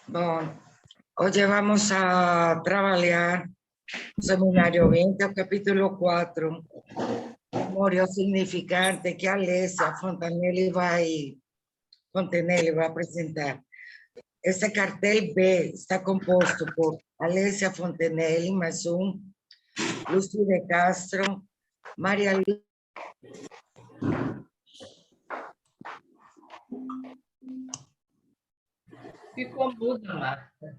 Bom, hoje vamos a trabalhar o seminário 20, o capítulo 4, Amor e o Significante, que a Alessia Fontanelli vai apresentar. Esse cartel B está composto por Alessia Fontanelli, mais Lúcia de Castro, Maria Luísa. Ficou muda, Marta.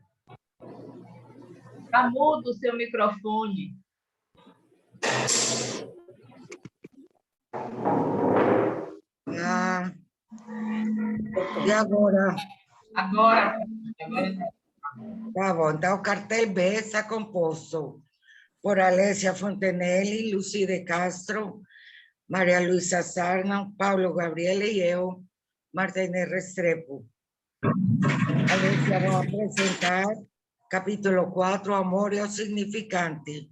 Está mudo o seu microfone. E agora? Agora. Tá bom, então o cartel B está composto por Alessia Fontanelli, Lucy de Castro, Maria Luísa Sarna, Paulo Gabriele e eu, Martínez Restrepo. Alessia vai apresentar capítulo 4, Amor e o Significante.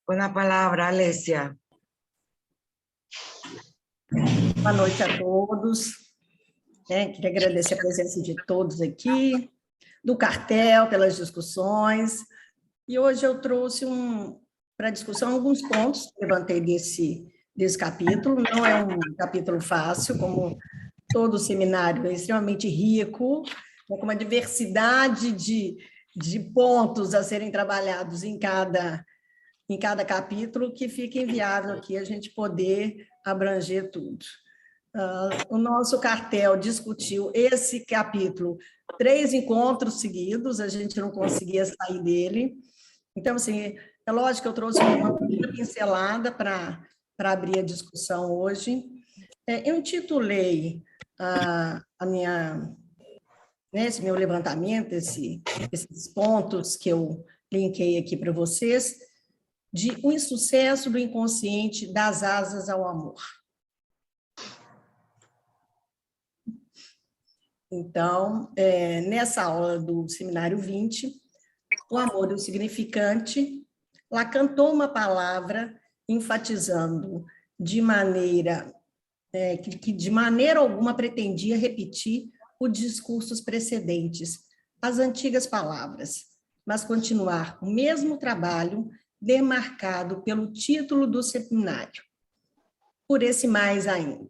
Com a palavra, Alessia. Boa noite a todos. Queria agradecer a presença de todos aqui, do cartel, pelas discussões. E hoje eu trouxe para discussão alguns pontos que levantei desse capítulo. Não é um capítulo fácil, como todo seminário, é extremamente rico, com uma diversidade de pontos a serem trabalhados em cada capítulo, que fica inviável aqui a gente poder abranger tudo. O nosso cartel discutiu esse capítulo 3 encontros seguidos, a gente não conseguia sair dele. Então, assim, é lógico que eu trouxe uma pincelada para abrir a discussão hoje. Eu intitulei esse meu levantamento, esses pontos que eu linkei aqui para vocês, de o insucesso do inconsciente das asas ao amor. Então, nessa aula do Seminário 20, o amor e o significante, Lacan toma uma palavra enfatizando de maneira que de maneira alguma pretendia repetir os discursos precedentes, as antigas palavras, mas continuar o mesmo trabalho demarcado pelo título do seminário. Por esse mais ainda,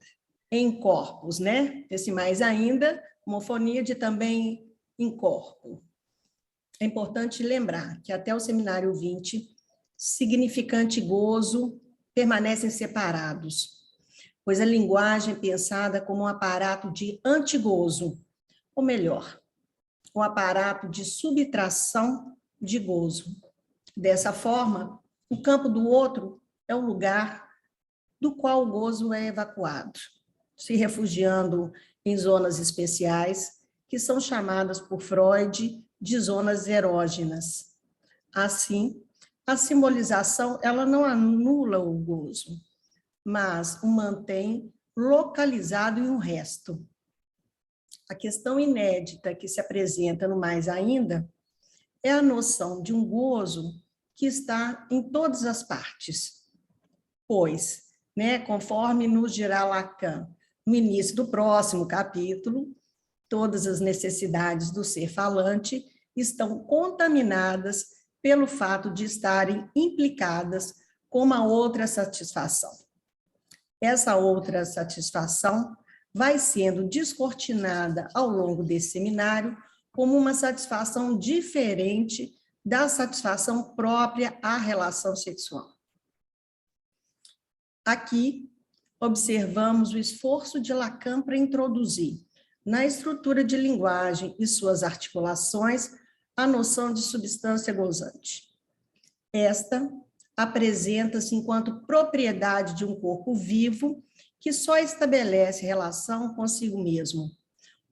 em corpus, Esse mais ainda, homofonia de também em corpo. É importante lembrar que até o seminário 20, significante e gozo permanecem separados, pois a linguagem é pensada como um aparato de antigozo, ou melhor, um aparato de subtração de gozo. Dessa forma, o campo do outro é o lugar do qual o gozo é evacuado, se refugiando em zonas especiais, que são chamadas por Freud de zonas erógenas. Assim, a simbolização ela não anula o gozo, mas o mantém localizado em um resto. A questão inédita que se apresenta no mais ainda é a noção de um gozo que está em todas as partes, pois, conforme nos dirá Lacan, no início do próximo capítulo, todas as necessidades do ser falante estão contaminadas pelo fato de estarem implicadas com uma outra satisfação. Essa outra satisfação vai sendo descortinada ao longo desse seminário como uma satisfação diferente da satisfação própria à relação sexual. Aqui, observamos o esforço de Lacan para introduzir, na estrutura de linguagem e suas articulações, a noção de substância gozante. Esta apresenta-se enquanto propriedade de um corpo vivo que só estabelece relação consigo mesmo.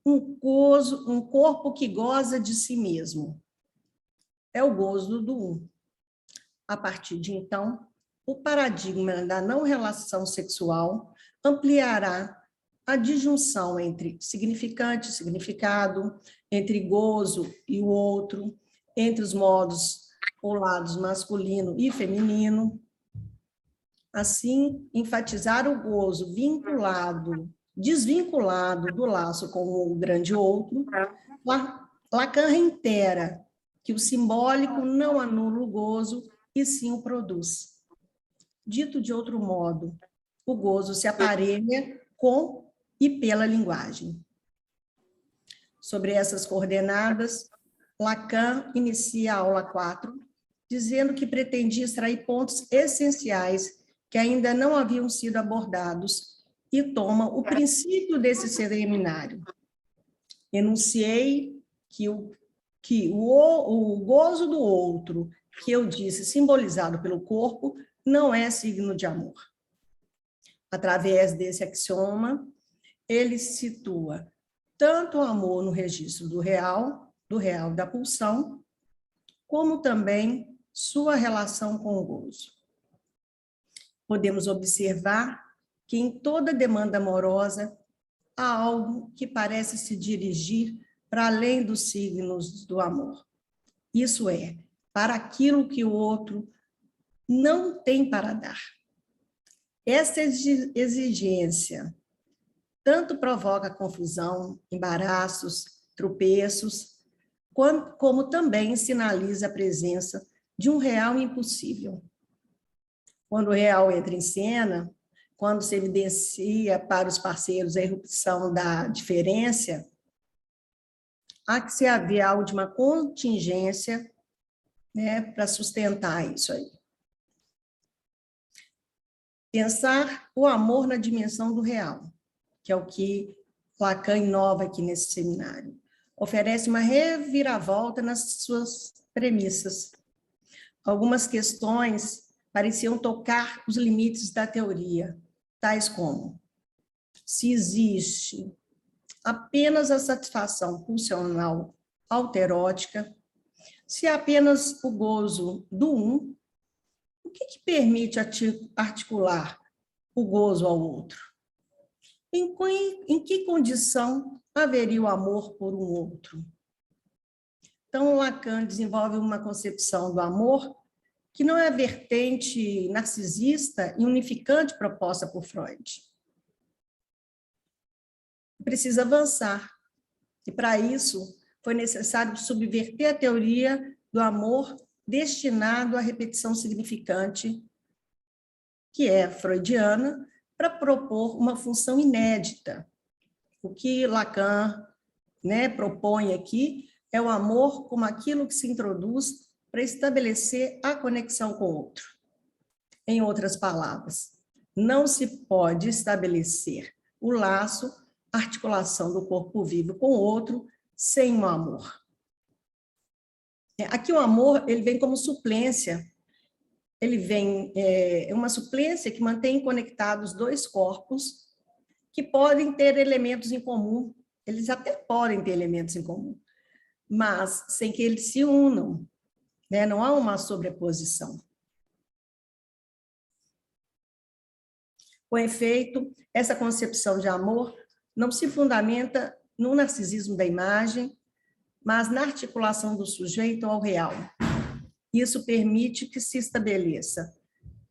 Um corpo que goza de si mesmo. É o gozo do um. A partir de então, o paradigma da não relação sexual ampliará a disjunção entre significante e significado, entre gozo e o outro, entre os modos ou lados masculino e feminino. Assim, enfatizar o gozo desvinculado do laço com o grande outro, Lacan reitera que o simbólico não anula o gozo, e sim o produz. Dito de outro modo, o gozo se aparelha com e pela linguagem. Sobre essas coordenadas, Lacan inicia a aula 4, dizendo que pretendia extrair pontos essenciais que ainda não haviam sido abordados e toma o princípio desse seminário. Enunciei que o gozo do outro, que eu disse simbolizado pelo corpo, não é signo de amor. Através desse axioma, ele situa tanto o amor no registro do real da pulsão, como também sua relação com o gozo. Podemos observar que em toda demanda amorosa há algo que parece se dirigir para além dos signos do amor. Isso é, para aquilo que o outro não tem para dar. Essa exigência tanto provoca confusão, embaraços, tropeços, como também sinaliza a presença de um real impossível. Quando o real entra em cena, quando se evidencia para os parceiros a irrupção da diferença, há que se haver algo de uma contingência, né, para sustentar isso aí. Pensar o amor na dimensão do real, que é o que Lacan inova aqui nesse seminário. Oferece uma reviravolta nas suas premissas. Algumas questões pareciam tocar os limites da teoria, tais como: se existe apenas a satisfação pulsional autoerótica, se é apenas o gozo do um, o que permite articular o gozo ao outro? Em que condição haveria o amor por um outro? Então, Lacan desenvolve uma concepção do amor que não é a vertente narcisista e unificante proposta por Freud. Precisa avançar. E, para isso, foi necessário subverter a teoria do amor destinado à repetição significante, que é freudiana, para propor uma função inédita. O que Lacan, né, propõe aqui é o amor como aquilo que se introduz para estabelecer a conexão com o outro. Em outras palavras, não se pode estabelecer o laço, a articulação do corpo vivo com o outro, sem o amor. Aqui o amor ele vem como suplência, ele vem uma suplência que mantém conectados dois corpos que podem ter elementos em comum, eles até podem ter elementos em comum, mas sem que eles se unam, né? Não há uma sobreposição. Com efeito, essa concepção de amor não se fundamenta no narcisismo da imagem, mas na articulação do sujeito ao real. Isso permite que se estabeleça,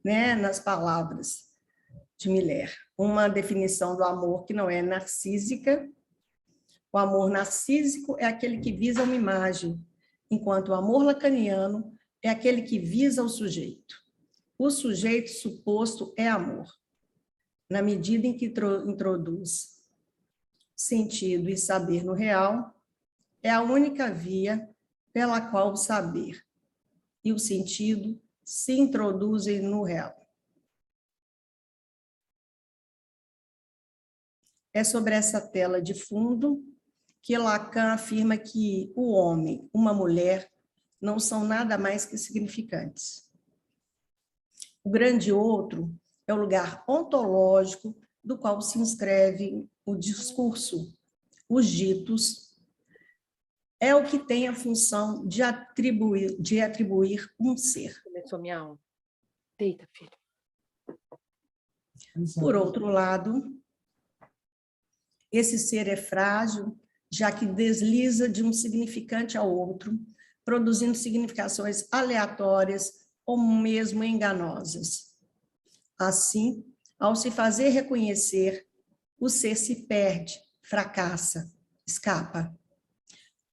né, nas palavras de Miller, uma definição do amor que não é narcísica. O amor narcísico é aquele que visa uma imagem, enquanto o amor lacaniano é aquele que visa o sujeito. O sujeito suposto é amor, na medida em que introduz sentido e saber no real, é a única via pela qual o saber e o sentido se introduzem no real. É sobre essa tela de fundo que Lacan afirma que o homem, uma mulher, não são nada mais que significantes. O grande outro é o lugar ontológico do qual se inscreve o discurso, os ditos, é o que tem a função de atribuir um ser. Começou minha aula. Deita, filho. Por outro lado, esse ser é frágil, já que desliza de um significante ao outro, produzindo significações aleatórias ou mesmo enganosas. Assim, ao se fazer reconhecer, o ser se perde, fracassa, escapa.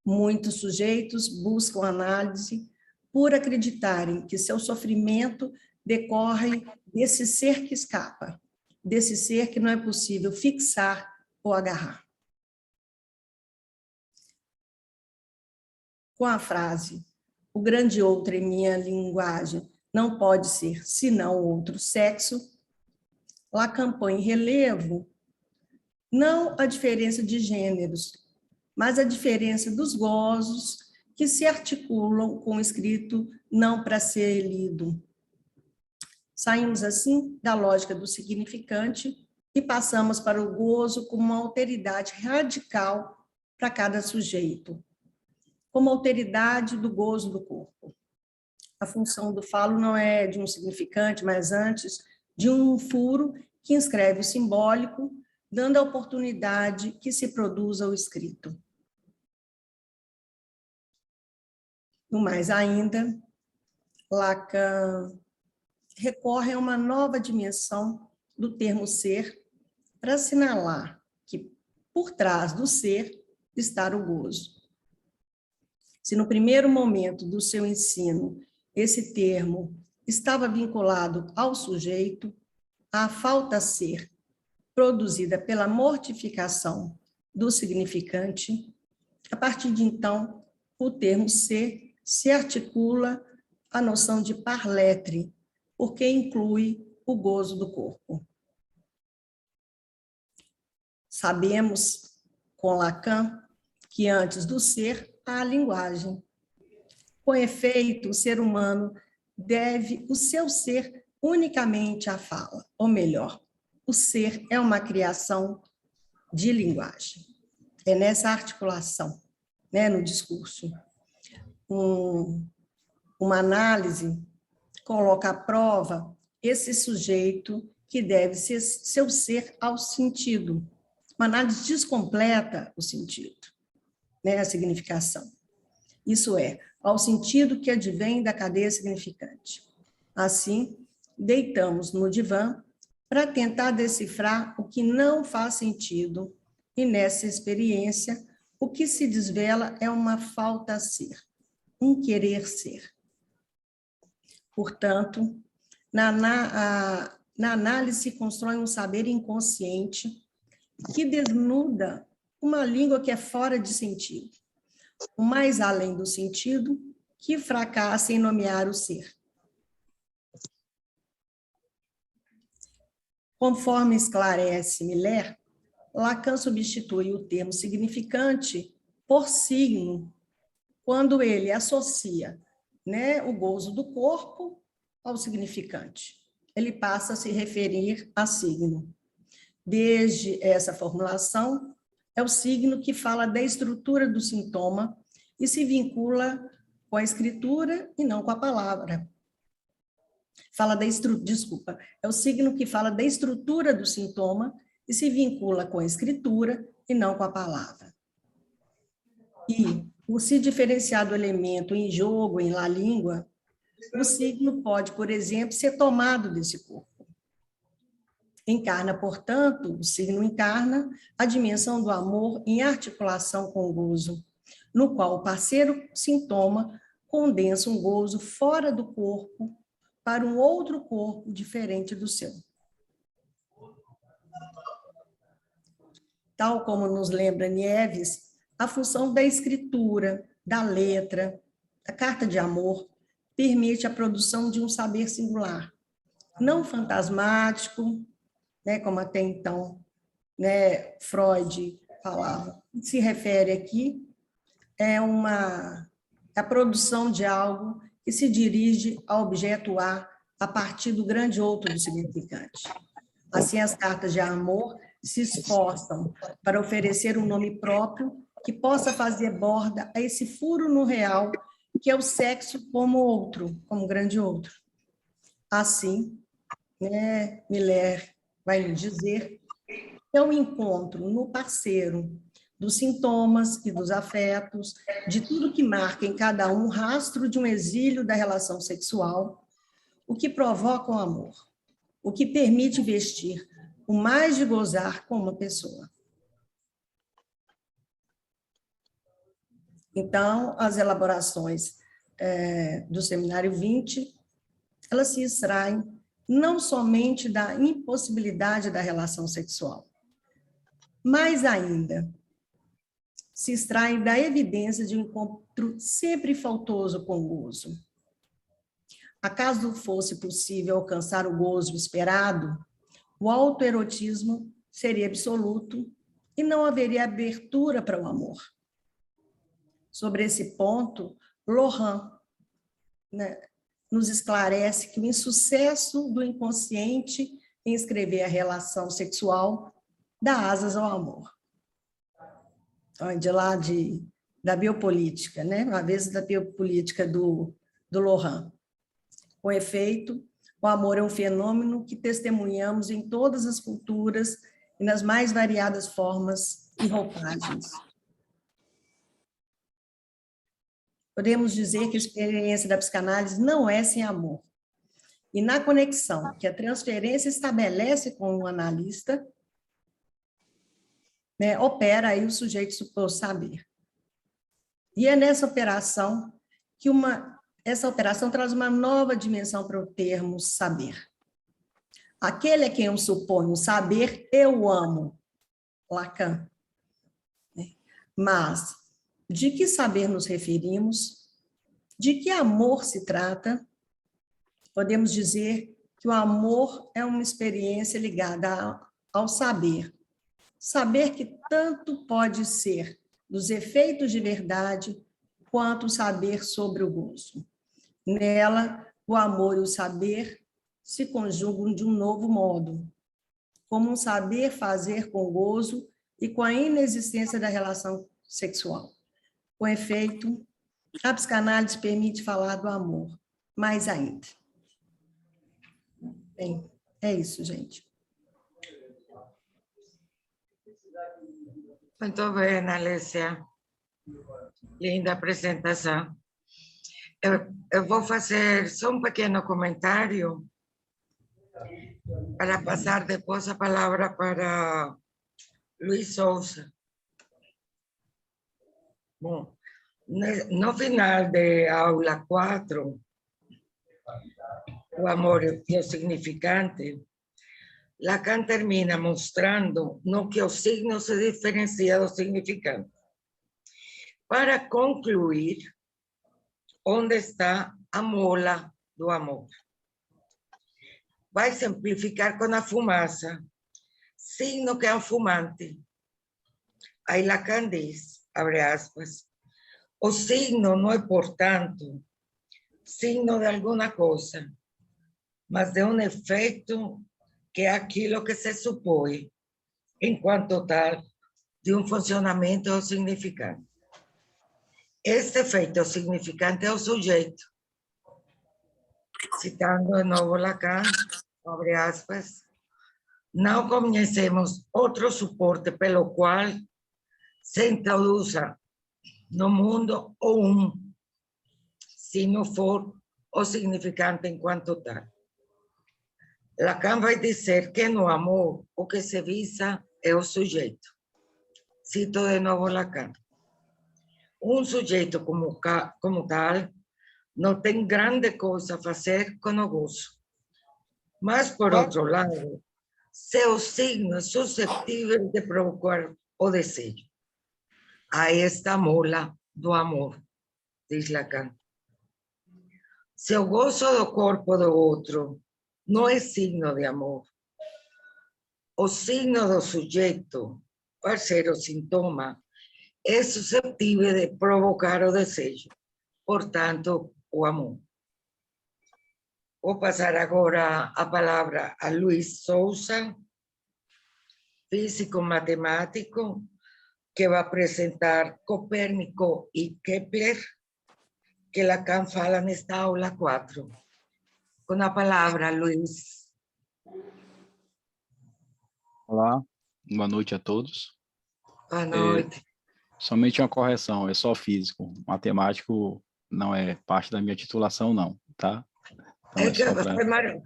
Muitos sujeitos buscam análise por acreditarem que seu sofrimento decorre desse ser que escapa, desse ser que não é possível fixar ou agarrar. Com a frase, o grande outro em minha linguagem não pode ser senão outro sexo, Lacan põe em relevo não a diferença de gêneros, mas a diferença dos gozos que se articulam com o escrito não para ser lido. Saímos, assim, da lógica do significante e passamos para o gozo como uma alteridade radical para cada sujeito, como alteridade do gozo do corpo. A função do falo não é de um significante, mas antes de um furo que inscreve o simbólico, dando a oportunidade que se produza o escrito. No mais ainda, Lacan recorre a uma nova dimensão do termo ser para assinalar que, por trás do ser, está o gozo. Se no primeiro momento do seu ensino esse termo estava vinculado ao sujeito, à falta ser produzida pela mortificação do significante, a partir de então, o termo ser se articula à noção de parletre, porque inclui o gozo do corpo. Sabemos, com Lacan, que antes do ser há a linguagem. Com efeito, o ser humano deve o seu ser unicamente à fala, ou melhor, o ser é uma criação de linguagem. É nessa articulação, né, no discurso. Uma análise coloca à prova esse sujeito que deve ser seu ser ao sentido. Uma análise descompleta o sentido, né, a significação. Isso é, ao sentido que advém da cadeia significante. Assim, deitamos no divã para tentar decifrar o que não faz sentido, e nessa experiência, o que se desvela é uma falta a ser, um querer ser. Portanto, na análise se constrói um saber inconsciente que desnuda uma língua que é fora de sentido, o mais além do sentido, que fracassa em nomear o ser. Conforme esclarece Miller, Lacan substitui o termo significante por signo, quando ele associa, né, o gozo do corpo ao significante. Ele passa a se referir a signo. Desde essa formulação, é o signo que fala da estrutura do sintoma e se vincula com a escritura e não com a palavra. É o signo que fala da estrutura do sintoma e se vincula com a escritura e não com a palavra. E, por se diferenciar do elemento em jogo, em la língua, o signo pode, por exemplo, ser tomado desse corpo. Encarna, portanto, o signo encarna a dimensão do amor em articulação com o gozo, no qual o parceiro sintoma condensa um gozo fora do corpo para um outro corpo diferente do seu. Tal como nos lembra Nieves, a função da escritura, da letra, da carta de amor, permite a produção de um saber singular, não fantasmático, né, como até então, né, Freud falava. Se refere aqui a produção de algo que se dirige ao objeto a partir do grande outro do significante. Assim, as cartas de amor se esforçam para oferecer um nome próprio que possa fazer borda a esse furo no real, que é o sexo como outro, como grande outro. Assim, né, Miller vai nos dizer que é um encontro no parceiro dos sintomas e dos afetos, de tudo que marca em cada um rastro de um exílio da relação sexual, o que provoca o amor, o que permite vestir o mais de gozar com uma pessoa. Então, as elaborações do Seminário 20, elas se extraem não somente da impossibilidade da relação sexual, mais ainda, se extraem da evidência de um encontro sempre faltoso com o gozo. Acaso fosse possível alcançar o gozo esperado, o autoerotismo seria absoluto e não haveria abertura para o amor. Sobre esse ponto, Lohan, né, nos esclarece que o insucesso do inconsciente em escrever a relação sexual dá asas ao amor. Então, de lá da biopolítica, né? Uma vez da biopolítica do Lohan. Com efeito, o amor é um fenômeno que testemunhamos em todas as culturas e nas mais variadas formas e roupagens. Podemos dizer que a experiência da psicanálise não é sem amor. E na conexão que a transferência estabelece com o analista, né, opera aí o sujeito supor saber. E é nessa operação que essa operação traz uma nova dimensão para o termo saber. Aquele a quem eu suponho saber, eu amo. Lacan. Mas, de que saber nos referimos? De que amor se trata? Podemos dizer que o amor é uma experiência ligada ao saber. Saber que tanto pode ser dos efeitos de verdade, quanto o saber sobre o gozo. Nela, o amor e o saber se conjugam de um novo modo, como um saber fazer com gozo e com a inexistência da relação sexual. Com efeito, a psicanálise permite falar do amor, mais ainda. Bem, é isso, gente. Muito bem, Alessia. Linda apresentação. Eu vou fazer só um pequeno comentário para passar depois a palavra para Luiz Souza. Bom, no final de aula 4, o amor e o significante, Lacan termina mostrando no que o signo se diferencia do significante. Para concluir, onde está a mola do amor? Vai simplificar com a fumaça, signo que é um fumante. Aí Lacan diz, abre aspas, o signo não é, portanto, signo de alguma coisa, mas de um efeito que é aquilo que se supõe, enquanto tal, de um funcionamento ou significante. Este efeito significante é o sujeito. Citando de novo Lacan, abre aspas, não conhecemos outro suporte pelo qual se introduza no mundo o se não for o significante enquanto tal. Lacan vai dizer que no amor o que se visa é o sujeito. Cito de novo Lacan. Um sujeito como tal não tem grande coisa a fazer com o gozo. Mas, por outro lado, seu signo é suscetível de provocar o desejo. Aí está a mola do amor, diz Lacan. Se o gozo do corpo do outro não é signo de amor, o signo do sujeito, para ser o sintoma, é suscetível de provocar o desejo, portanto, o amor. Vou passar agora a palavra a Luiz Souza, físico matemático, que vai apresentar Copérnico e Kepler, que Lacan fala nesta aula 4. Com a palavra, Luiz. Olá, boa noite a todos. Boa noite. Somente uma correção, é só físico. Matemático não é parte da minha titulação, não, tá? Então,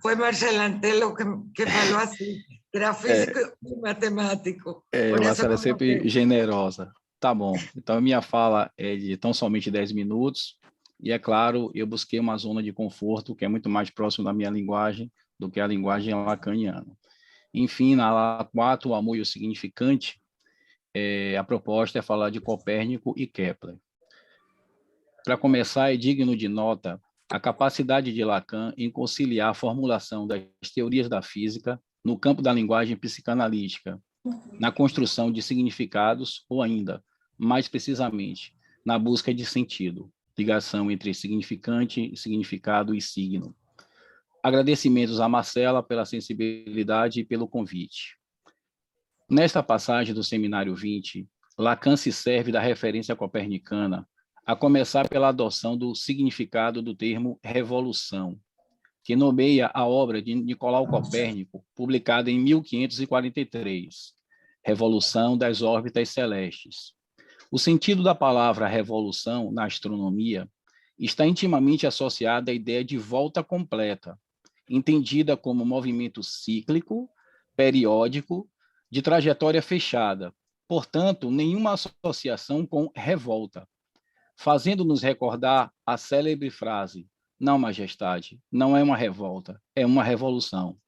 foi Marcelo Antelo que falou assim, que era físico e matemático. Marcelo é sempre generosa. Tá bom. Então, a minha fala é de tão somente 10 minutos. E, é claro, eu busquei uma zona de conforto que é muito mais próximo da minha linguagem do que a linguagem lacaniana. Enfim, na aula 4, o amor e o significante, a proposta é falar de Copérnico e Kepler. Para começar, é digno de nota a capacidade de Lacan em conciliar a formulação das teorias da física no campo da linguagem psicanalítica, na construção de significados ou ainda, mais precisamente, na busca de sentido, ligação entre significante, significado e signo. Agradecimentos a Marcela pela sensibilidade e pelo convite. Nesta passagem do Seminário 20, Lacan se serve da referência copernicana, a começar pela adoção do significado do termo revolução, que nomeia a obra de Nicolau Copérnico, publicada em 1543, Revolução das órbitas celestes. O sentido da palavra revolução na astronomia está intimamente associado à ideia de volta completa, entendida como movimento cíclico, periódico, de trajetória fechada, portanto, nenhuma associação com revolta, fazendo-nos recordar a célebre frase: não, majestade, não é uma revolta, é uma revolução.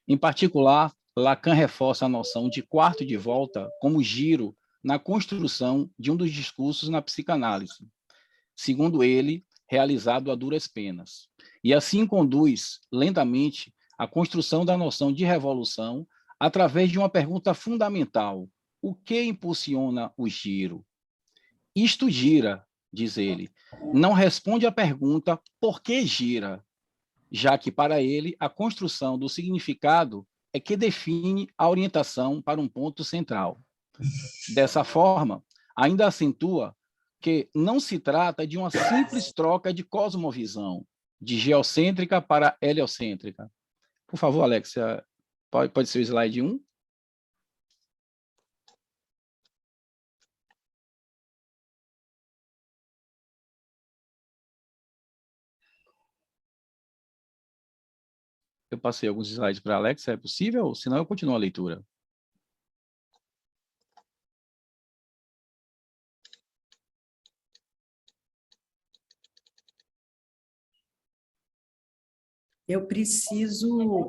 Em particular, Lacan reforça a noção de quarto de volta como giro na construção de um dos discursos na psicanálise, segundo ele, realizado a duras penas, e assim conduz lentamente a construção da noção de revolução através de uma pergunta fundamental: o que impulsiona o giro? Isto gira, diz ele, não responde à pergunta por que gira, já que para ele a construção do significado é que define a orientação para um ponto central. Dessa forma, ainda acentua que não se trata de uma simples troca de cosmovisão, de geocêntrica para heliocêntrica. Por favor, Alexia, pode ser o slide 1? Eu passei alguns slides para a Alexia, é possível? Senão eu continuo a leitura. Eu preciso...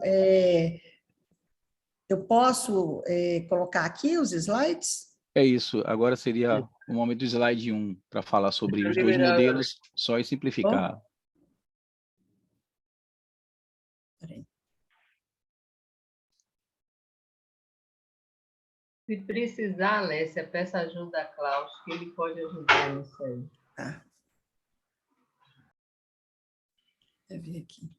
eu posso colocar aqui os slides? É isso. Agora seria o momento do slide 1, para falar sobre os dois modelos, só e simplificar. Peraí. Se precisar, Alessia, peça ajuda a Klaus, que ele pode ajudar nisso aí. Tá. Deixa eu ver aqui.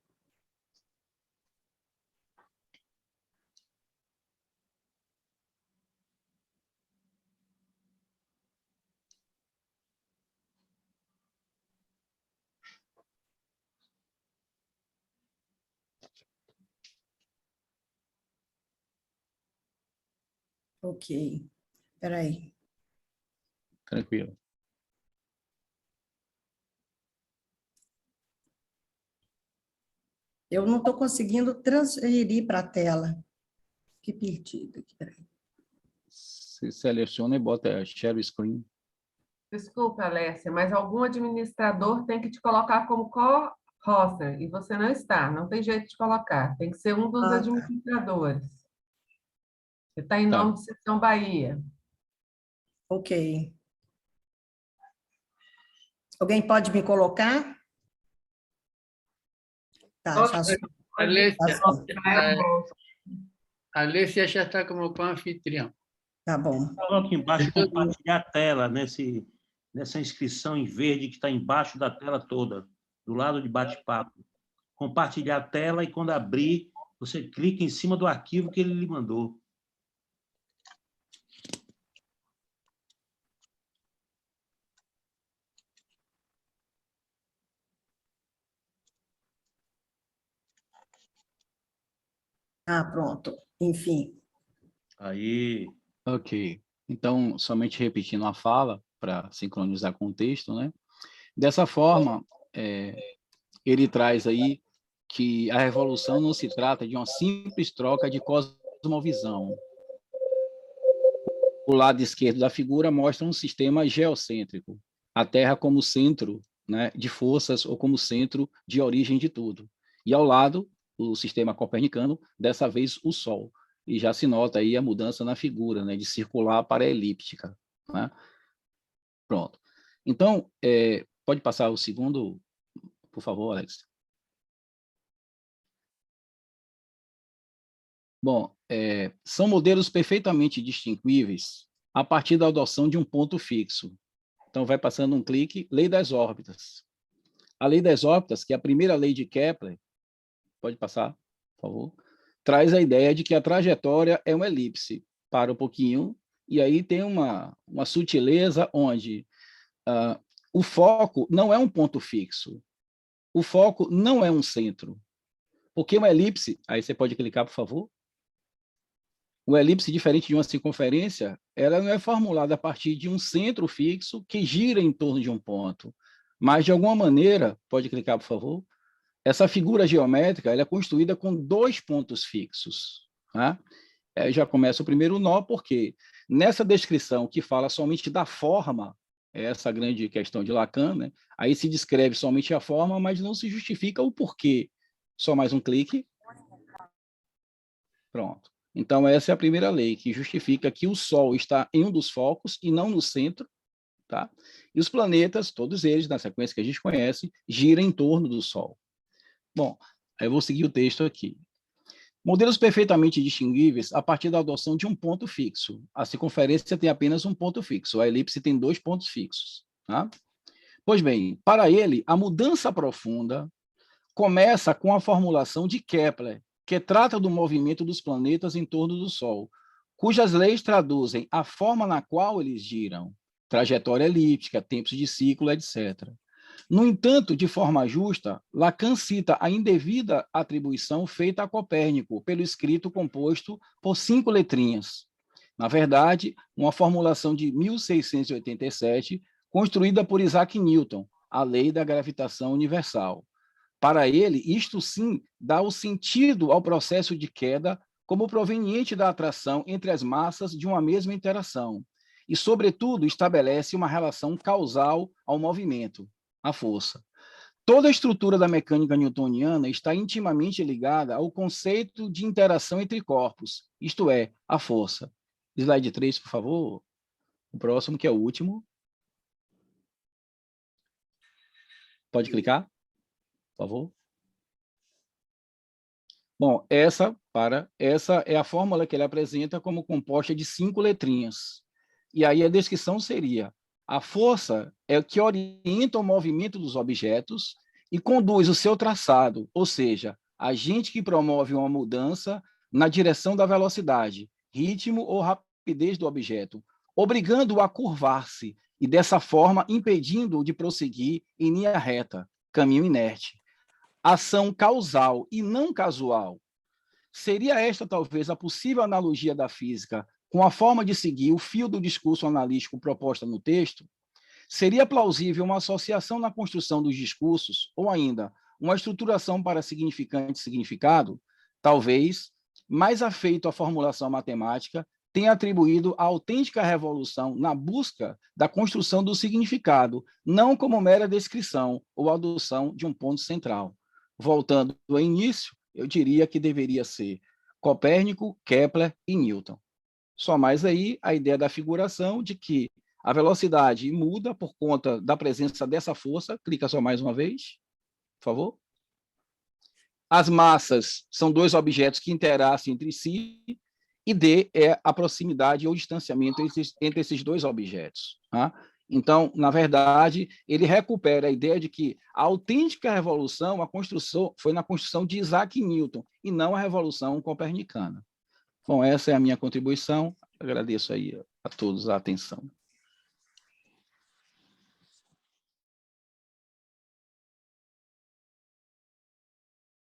Ok. Espera aí. Tranquilo. Eu não estou conseguindo transferir para a tela. Que perdido aqui. Peraí. Você seleciona e bota share screen. Desculpa, Alessia, mas algum administrador tem que te colocar como co-hoster, e você não está, não tem jeito de colocar, tem que ser um dos Tá. administradores. Você está em Tá. nome de Seção Bahia. Ok. Alguém pode me colocar? Tá, já sou. Alessia, Tá bom. Alessia já está como co-anfitrião. Tá bom. Coloque embaixo compartilhar a tela, nessa inscrição em verde que está embaixo da tela toda, do lado de bate-papo. Compartilhar a tela e, quando abrir, você clica em cima do arquivo que ele lhe mandou. Ah, pronto. Enfim. Aí. Ok. Então, somente repetindo a fala, para sincronizar com o texto, né? Dessa forma, ele traz aí que a revolução não se trata de uma simples troca de cosmovisão. O lado esquerdo da figura mostra um sistema geocêntrico, a Terra como centro, né, de forças ou como centro de origem de tudo. E ao lado, o sistema copernicano, dessa vez o Sol. E já se nota aí a mudança na figura, né, de circular para elíptica. Né? Pronto. Então, pode passar o segundo, por favor, Alex. Bom, são modelos perfeitamente distinguíveis a partir da adoção de um ponto fixo. Então, vai passando um clique, lei das órbitas. A lei das órbitas, que é a primeira lei de Kepler, pode passar, por favor, traz a ideia de que a trajetória é uma elipse. Para um pouquinho, e aí tem uma sutileza onde o foco não é um ponto fixo. O foco não é um centro. Porque uma elipse, aí você pode clicar, por favor. Uma elipse, diferente de uma circunferência, ela não é formulada a partir de um centro fixo que gira em torno de um ponto. Mas, de alguma maneira, pode clicar, por favor, essa figura geométrica ela é construída com dois pontos fixos. Né? Já começa o primeiro nó, porque nessa descrição que fala somente da forma, essa grande questão de Lacan, né? Aí se descreve somente a forma, mas não se justifica o porquê. Só mais um clique. Pronto. Então, essa é a primeira lei, que justifica que o Sol está em um dos focos e não no centro, tá? E os planetas, todos eles, na sequência que a gente conhece, giram em torno do Sol. Bom, aí eu vou seguir o texto aqui. Modelos perfeitamente distinguíveis a partir da adoção de um ponto fixo. A circunferência tem apenas um ponto fixo, a elipse tem dois pontos fixos. Tá? Pois bem, para ele, a mudança profunda começa com a formulação de Kepler, que trata do movimento dos planetas em torno do Sol, cujas leis traduzem a forma na qual eles giram, trajetória elíptica, tempos de ciclo, etc. No entanto, de forma justa, Lacan cita a indevida atribuição feita a Copérnico pelo escrito composto por 5 letrinhas. Na verdade, uma formulação de 1687, construída por Isaac Newton, a lei da gravitação universal. Para ele, isto sim dá o sentido ao processo de queda como proveniente da atração entre as massas de uma mesma interação e, sobretudo, estabelece uma relação causal ao movimento, a força. Toda a estrutura da mecânica newtoniana está intimamente ligada ao conceito de interação entre corpos, isto é, a força. Slide 3, por favor. O próximo, que é o último. Pode clicar? Por favor. Bom, essa é a fórmula que ele apresenta como composta de 5 letrinhas. E aí a descrição seria: a força é o que orienta o movimento dos objetos e conduz o seu traçado, ou seja, agente que promove uma mudança na direção da velocidade, ritmo ou rapidez do objeto, obrigando-o a curvar-se e, dessa forma, impedindo-o de prosseguir em linha reta, caminho inerte. Ação causal e não casual. Seria esta, talvez, a possível analogia da física com a forma de seguir o fio do discurso analítico proposta no texto? Seria plausível uma associação na construção dos discursos, ou ainda, uma estruturação para significante e significado? Talvez, mais afeito à formulação matemática, tenha atribuído a autêntica revolução na busca da construção do significado, não como mera descrição ou adoção de um ponto central. Voltando ao início, eu diria que deveria ser Copérnico, Kepler e Newton. Só mais aí a ideia da figuração de que a velocidade muda por conta da presença dessa força. Clica só mais uma vez, por favor. As massas são dois objetos que interagem entre si, e D é a proximidade ou distanciamento entre esses dois objetos. Tá? Então, na verdade, ele recupera a ideia de que a autêntica revolução, a construção, foi na construção de Isaac Newton, e não a revolução copernicana. Bom, essa é a minha contribuição. Agradeço aí a todos a atenção.